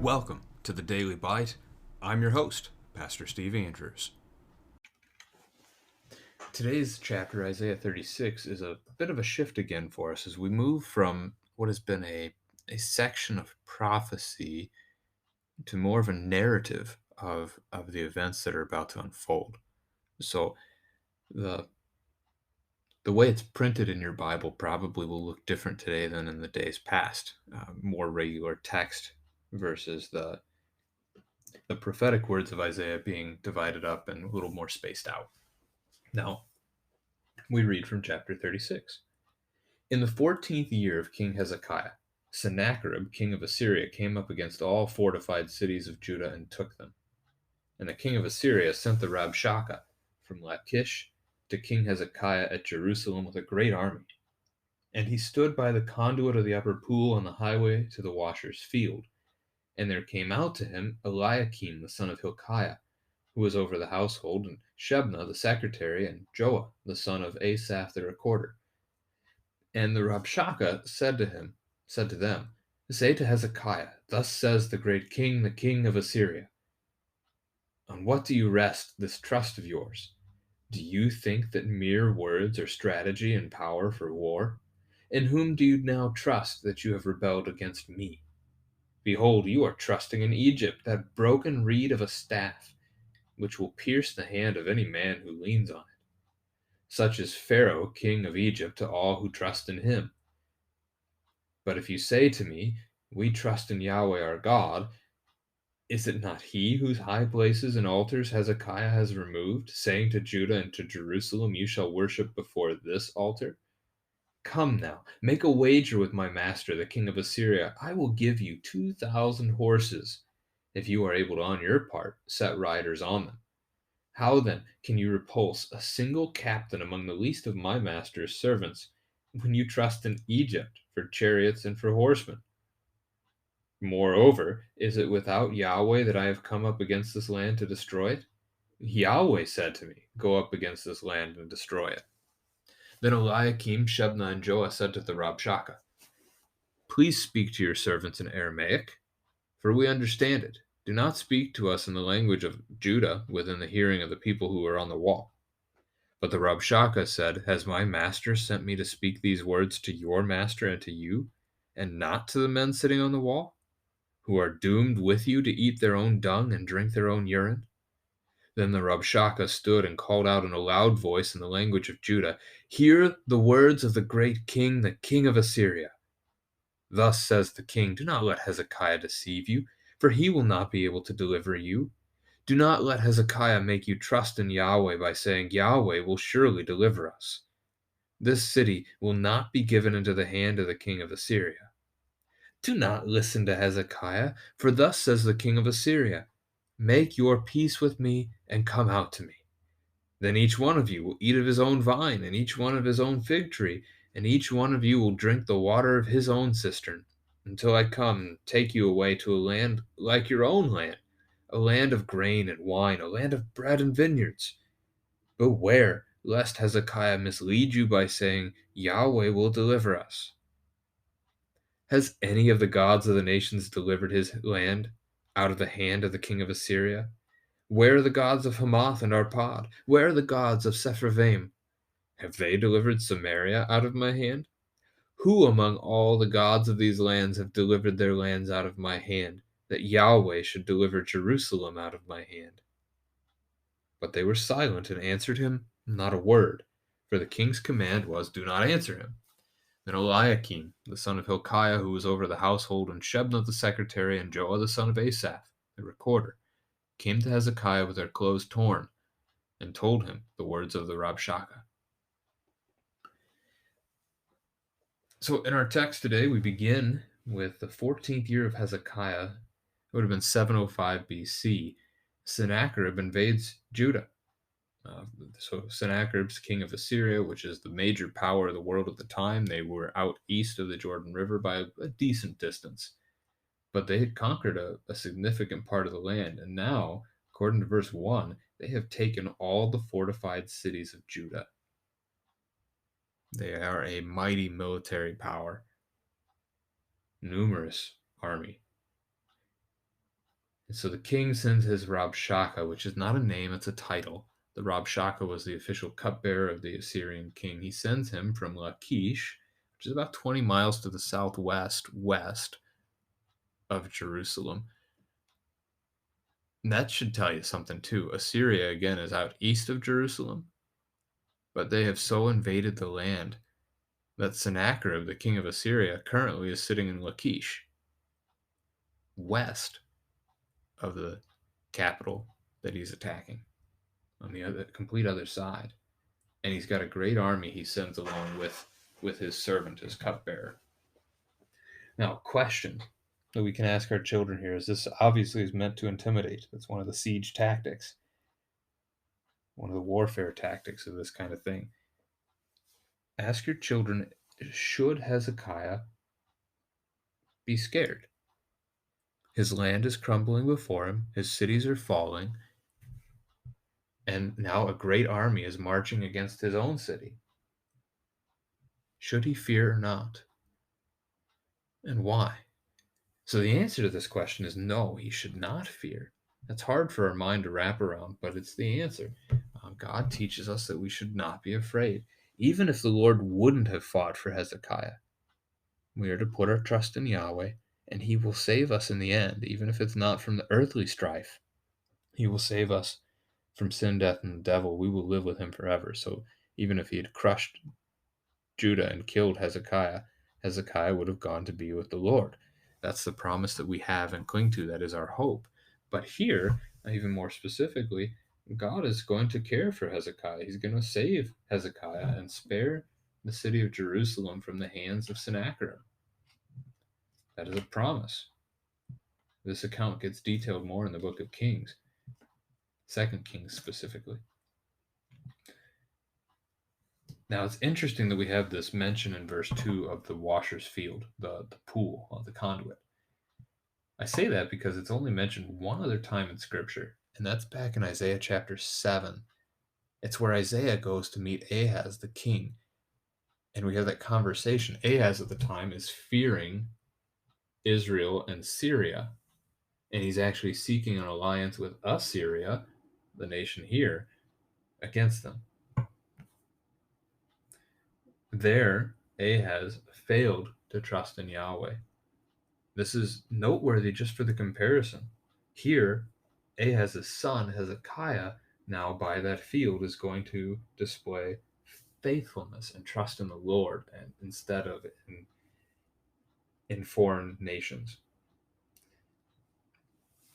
Welcome to the Daily Bite. I'm your host, Pastor Steve Andrews. Today's chapter, Isaiah 36, is a bit of a shift again for us as we move from what has been a section of prophecy to more of a narrative of the events that are about to unfold. So the way it's printed in your Bible probably will look different today than in the days past. More regular text versus the prophetic words of Isaiah being divided up and a little more spaced out. Now, we read from chapter 36. In the 14th year of King Hezekiah, Sennacherib, king of Assyria, came up against all fortified cities of Judah and took them. And the king of Assyria sent the Rabshakeh from Lachish to King Hezekiah at Jerusalem with a great army. And he stood by the conduit of the upper pool on the highway to the washer's field. And there came out to him Eliakim the son of Hilkiah, who was over the household, and Shebna the secretary, and Joah the son of Asaph the recorder. And the Rabshakeh said to them, Say to Hezekiah, Thus says the great king, the king of Assyria, On what do you rest this trust of yours? Do you think that mere words are strategy and power for war? In whom do you now trust that you have rebelled against me? Behold, you are trusting in Egypt, that broken reed of a staff, which will pierce the hand of any man who leans on it. Such is Pharaoh, king of Egypt, to all who trust in him. But if you say to me, We trust in Yahweh our God, is it not he whose high places and altars Hezekiah has removed, saying to Judah and to Jerusalem, You shall worship before this altar? Come now, make a wager with my master, the king of Assyria. I will give you 2,000 horses, if you are able to, on your part, set riders on them. How then can you repulse a single captain among the least of my master's servants when you trust in Egypt for chariots and for horsemen? Moreover, is it without Yahweh that I have come up against this land to destroy it? Yahweh said to me, Go up against this land and destroy it. Then Eliakim, Shebna, and Joah said to the Rabshakeh, Please speak to your servants in Aramaic, for we understand it. Do not speak to us in the language of Judah within the hearing of the people who are on the wall. But the Rabshakeh said, Has my master sent me to speak these words to your master and to you, and not to the men sitting on the wall, who are doomed with you to eat their own dung and drink their own urine? Then the Rabshakeh stood and called out in a loud voice in the language of Judah, Hear the words of the great king, the king of Assyria. Thus says the king, Do not let Hezekiah deceive you, for he will not be able to deliver you. Do not let Hezekiah make you trust in Yahweh by saying, Yahweh will surely deliver us. This city will not be given into the hand of the king of Assyria. Do not listen to Hezekiah, for thus says the king of Assyria, Make your peace with me and come out to me. Then each one of you will eat of his own vine, and each one of his own fig tree, and each one of you will drink the water of his own cistern, until I come and take you away to a land like your own land, a land of grain and wine, a land of bread and vineyards. Beware lest Hezekiah mislead you by saying, Yahweh will deliver us. Has any of the gods of the nations delivered his land out of the hand of the king of Assyria? Where are the gods of Hamath and Arpad? Where are the gods of Sepharvaim? Have they delivered Samaria out of my hand? Who among all the gods of these lands have delivered their lands out of my hand, that Yahweh should deliver Jerusalem out of my hand? But they were silent and answered him not a word, for the king's command was, Do not answer him. Then Eliakim, the son of Hilkiah, who was over the household, and Shebna the secretary, and Joah the son of Asaph, the recorder, came to Hezekiah with their clothes torn, and told him the words of the Rabshakeh. So in our text today, we begin with the 14th year of Hezekiah. It would have been 705 BC. Sennacherib invades Judah. So Sennacherib's king of Assyria, which is the major power of the world at the time. They were out east of the Jordan River by a decent distance. But they had conquered a significant part of the land. And now, according to verse 1, they have taken all the fortified cities of Judah. They are a mighty military power, numerous army. And so the king sends his Rabshakeh, which is not a name, it's a title. The Rabshakeh was the official cupbearer of the Assyrian king. He sends him from Lachish, which is about 20 miles to the southwest west of Jerusalem. And that should tell you something too. Assyria, again, is out east of Jerusalem, but they have so invaded the land that Sennacherib, the king of Assyria, currently is sitting in Lachish, west of the capital that he's attacking, on the other complete other side. And he's got a great army he sends along with his servant, his cupbearer. Now, question that we can ask our children here is, this obviously is meant to intimidate. That's one of the siege tactics, one of the warfare tactics of this kind of thing. Ask your children, should Hezekiah be scared? His land is crumbling before him, his cities are falling, and now a great army is marching against his own city. Should he fear or not? And why? So the answer to this question is no, he should not fear. That's hard for our mind to wrap around, but it's the answer. God teaches us that we should not be afraid. Even if the Lord wouldn't have fought for Hezekiah, we are to put our trust in Yahweh, and he will save us in the end, even if it's not from the earthly strife. He will save us from sin, death, and the devil. We will live with him forever. So even if he had crushed Judah and killed Hezekiah, Hezekiah would have gone to be with the Lord. That's the promise that we have and cling to. That is our hope. But here, even more specifically, God is going to care for Hezekiah. He's going to save Hezekiah and spare the city of Jerusalem from the hands of Sennacherib. That is a promise. This account gets detailed more in the book of Kings, 2 Kings specifically. Now, it's interesting that we have this mention in verse 2 of the washer's field, the pool, the conduit. I say that because it's only mentioned one other time in Scripture, and that's back in Isaiah chapter 7. It's where Isaiah goes to meet Ahaz, the king, and we have that conversation. Ahaz at the time is fearing Israel and Syria, and he's actually seeking an alliance with Assyria, the nation here, against them. There, Ahaz failed to trust in Yahweh. This is noteworthy just for the comparison. Here, Ahaz's son, Hezekiah, now by that field is going to display faithfulness and trust in the Lord, and instead of in foreign nations.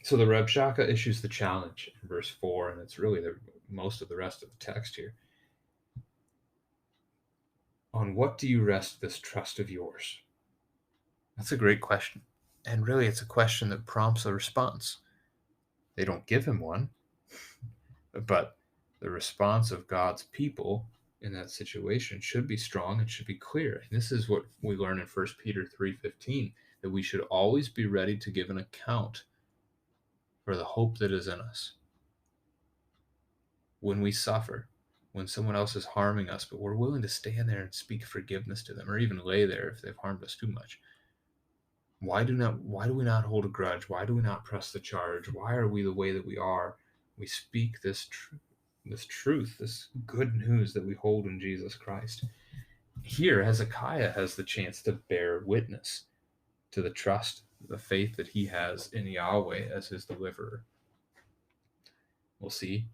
So the Rabshakeh issues the challenge in verse 4, and it's really most of the rest of the text here. On what do you rest this trust of yours? That's a great question. And really, it's a question that prompts a response. They don't give him one, but the response of God's people in that situation should be strong and should be clear. And this is what we learn in 1 Peter 3:15, that we should always be ready to give an account for the hope that is in us. When we suffer, when someone else is harming us, but we're willing to stand there and speak forgiveness to them, or even lay there if they've harmed us too much. Why do we not hold a grudge? Why do we not press the charge? Why are we the way that we are? We speak this truth, this good news that we hold in Jesus Christ. Here, Hezekiah has the chance to bear witness to the trust, the faith that he has in Yahweh as his deliverer. We'll see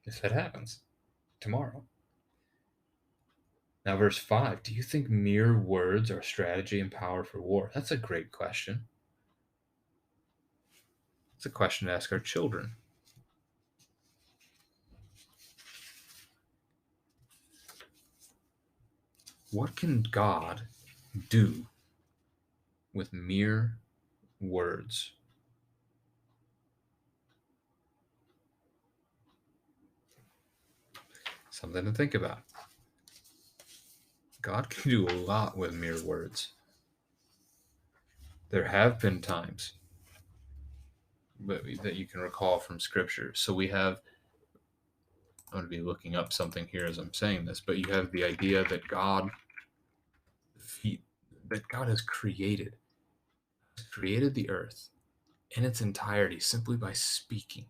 if that happens tomorrow. Now, verse 5, do you think mere words are strategy and power for war? That's a great question. It's a question to ask our children. What can God do with mere words? Something to think about. God can do a lot with mere words. There have been times that you can recall from Scripture. So we have, I'm going to be looking up something here as I'm saying this, but you have the idea that God has created the earth, in its entirety simply by speaking.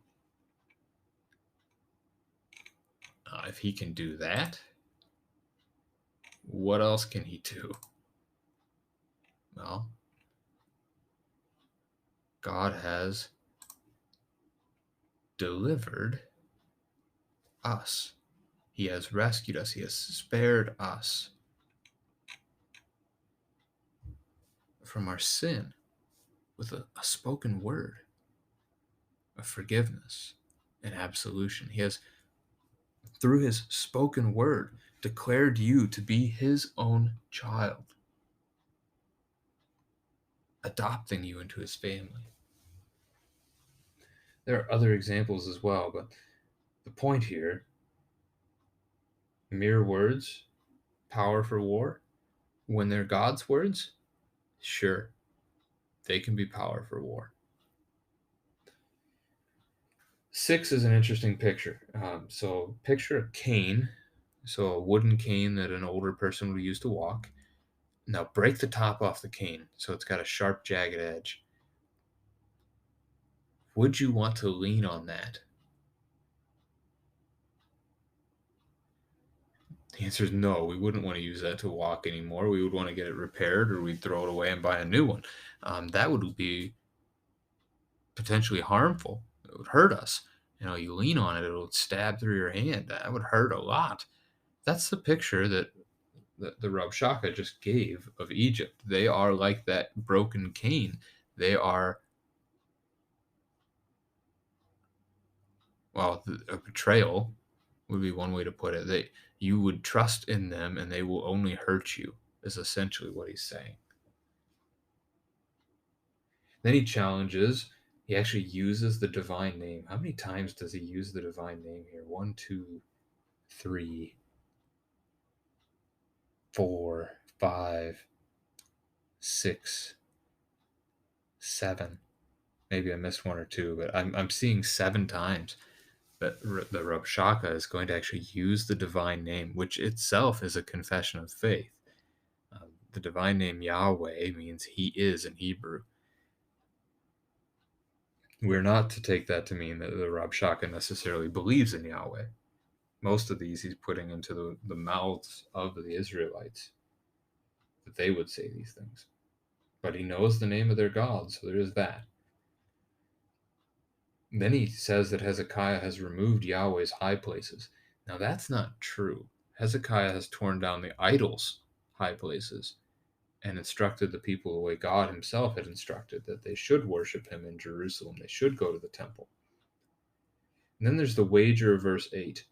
If he can do that, what else can he do? Well, God has delivered us. He has rescued us. He has spared us from our sin with a spoken word of forgiveness and absolution. He has, through his spoken word, declared you to be his own child, adopting you into his family. There are other examples as well, but the point here, mere words, power for war, when they're God's words, sure, they can be power for war. 6 is an interesting picture. So picture a cane, so a wooden cane that an older person would use to walk. Now break the top off the cane so it's got a sharp, jagged edge. Would you want to lean on that? The answer is no. We wouldn't want to use that to walk anymore. We would want to get it repaired, or we'd throw it away and buy a new one. That would be potentially harmful. It would hurt us. You lean on it, it'll stab through your hand. That would hurt a lot. That's the picture that the Rabshakeh just gave of Egypt. They are like that broken cane. They are, well, a betrayal would be one way to put it. You would trust in them and they will only hurt you, is essentially what he's saying. Then he challenges, he actually uses the divine name. How many times does he use the divine name here? 1, 2, 3, 4, 5, 6, 7. Maybe I missed 1 or 2, but I'm seeing 7 times that the Rabshakeh is going to actually use the divine name, which itself is a confession of faith. The divine name Yahweh means he is in Hebrew. We're not to take that to mean that the Rabshakeh necessarily believes in Yahweh. Most of these he's putting into the mouths of the Israelites, that they would say these things. But he knows the name of their God, so there is that. Then he says that Hezekiah has removed Yahweh's high places. Now that's not true. Hezekiah has torn down the idols' high places and instructed the people the way God himself had instructed, that they should worship him in Jerusalem. They should go to the temple. And then there's the wager of verse 8.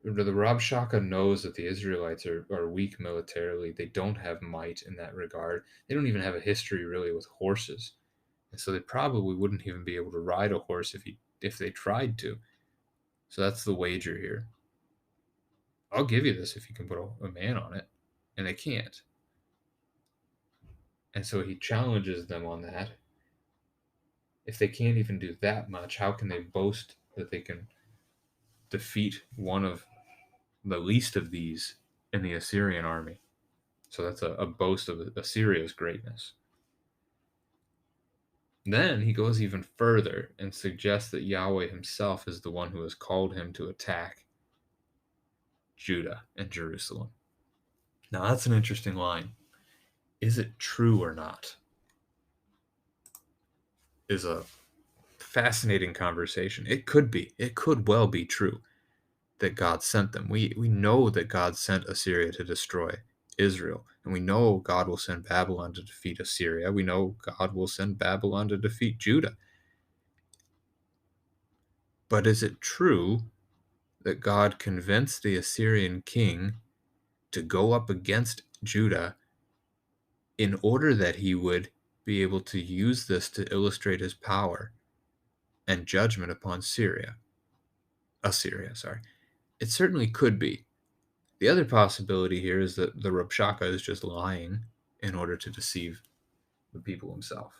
The Rabshakeh knows that the Israelites are weak militarily. They don't have might in that regard. They don't even have a history really with horses. And so they probably wouldn't even be able to ride a horse if they tried to. So that's the wager here. I'll give you this if you can put a man on it. And they can't. And so he challenges them on that. If they can't even do that much, how can they boast that they can defeat one of the least of these in the Assyrian army? So that's a boast of Assyria's greatness. Then he goes even further and suggests that Yahweh himself is the one who has called him to attack Judah and Jerusalem. Now that's an interesting line. Is it true or not? Is a fascinating conversation. It could be. It could well be true that God sent them. We know that God sent Assyria to destroy Israel. And we know God will send Babylon to defeat Assyria. We know God will send Babylon to defeat Judah. But is it true that God convinced the Assyrian king to go up against Judah in order that he would be able to use this to illustrate his power and judgment upon Assyria? It certainly could be. The other possibility here is that the Rabshakeh is just lying in order to deceive the people himself.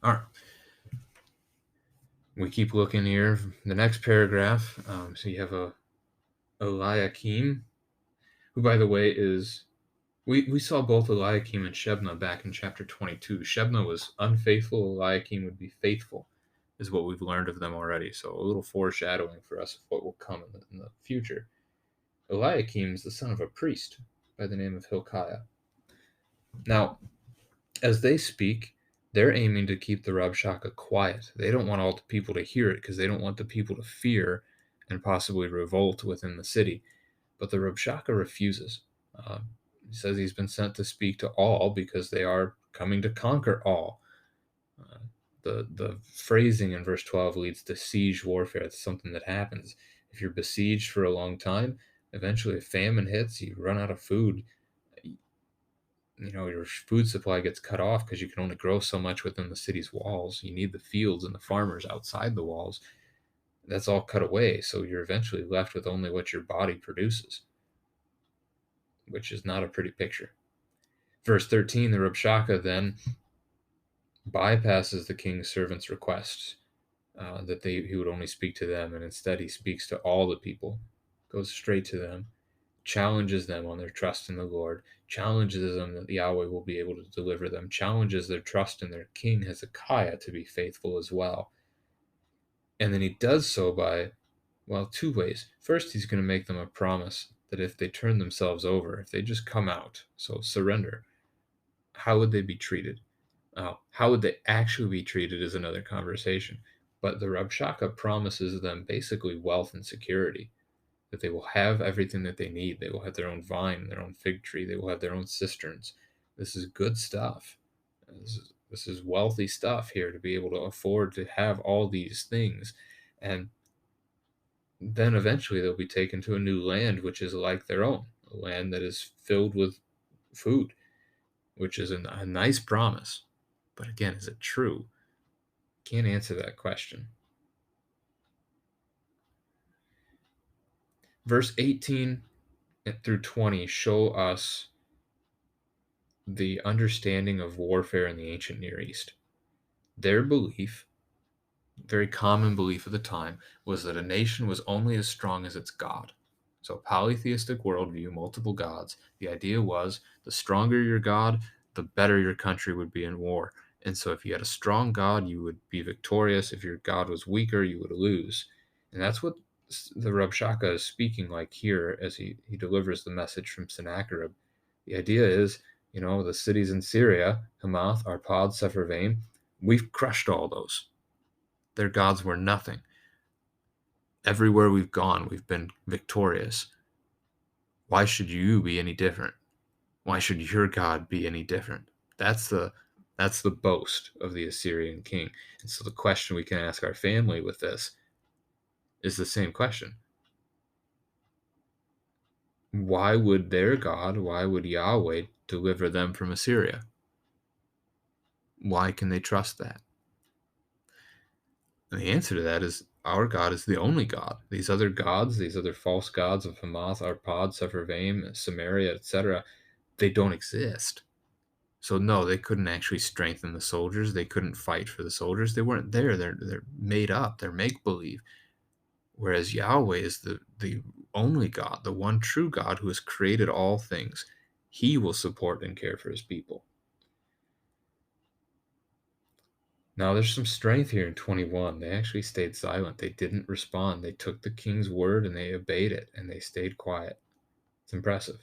All right. We keep looking here. The next paragraph. So you have Eliakim, who, by the way, is We saw both Eliakim and Shebna back in chapter 22. Shebna was unfaithful, Eliakim would be faithful, is what we've learned of them already. So a little foreshadowing for us of what will come in the future. Eliakim is the son of a priest by the name of Hilkiah. Now, as they speak, they're aiming to keep the Rabshakeh quiet. They don't want all the people to hear it because they don't want the people to fear and possibly revolt within the city. But the Rabshakeh refuses. He says he's been sent to speak to all because they are coming to conquer all. Uh, the phrasing in verse 12 leads to siege warfare. It's something that happens. If you're besieged for a long time, eventually a famine hits, you run out of food. Your food supply gets cut off because you can only grow so much within the city's walls. You need the fields and the farmers outside the walls. That's all cut away, so you're eventually left with only what your body produces, which is not a pretty picture. Verse 13, the Rabshakeh then bypasses the king's servant's request that he would only speak to them, and instead he speaks to all the people, goes straight to them, challenges them on their trust in the Lord, challenges them that Yahweh will be able to deliver them, challenges their trust in their king Hezekiah to be faithful as well. And then he does so by, two ways. First, he's going to make them a promise that if they turn themselves over, if they just come out, so surrender, how would they be treated? How would they actually be treated is another conversation. But the Rabshakeh promises them basically wealth and security, that they will have everything that they need. They will have their own vine, their own fig tree. They will have their own cisterns. This is good stuff. This is wealthy stuff here to be able to afford to have all these things. And then eventually they'll be taken to a new land, which is like their own, a land that is filled with food, which is a nice promise. But again, is it true? Can't answer that question. Verse 18 through 20 show us the understanding of warfare in the ancient Near East. Their belief, very common belief at the time, was that a nation was only as strong as its God. So, polytheistic worldview, multiple gods. The idea was the stronger your God, the better your country would be in war. And so, if you had a strong God, you would be victorious. If your God was weaker, you would lose. And that's what the Rabshakeh is speaking like here as he delivers the message from Sennacherib. The idea is, the cities in Syria, Hamath, Arpad, Sepharvaim, we've crushed all those. Their gods were nothing. Everywhere we've gone, we've been victorious. Why should you be any different? Why should your God be any different? That's the boast of the Assyrian king. And so the question we can ask our family with this is the same question. Why would their God, why would Yahweh deliver them from Assyria? Why can they trust that? And the answer to that is our God is the only God. These other gods, these other false gods of Hamath, Arpad, Sepharvaim, Samaria, etc., they don't exist. So no, they couldn't actually strengthen the soldiers. They couldn't fight for the soldiers. They weren't there. They're made up. They're make believe. Whereas Yahweh is the only God, the one true God who has created all things. He will support and care for his people. Now there's some strength here in 21. They actually stayed silent. They didn't respond. They took the king's word and they obeyed it and they stayed quiet. It's impressive.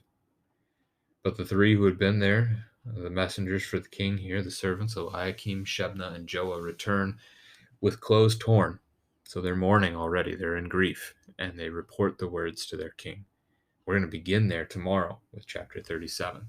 But the three who had been there, the messengers for the king here, the servants, Eliakim, Shebna, and Joah, return with clothes torn. So they're mourning already. They're in grief. And they report the words to their king. We're going to begin there tomorrow with chapter 37.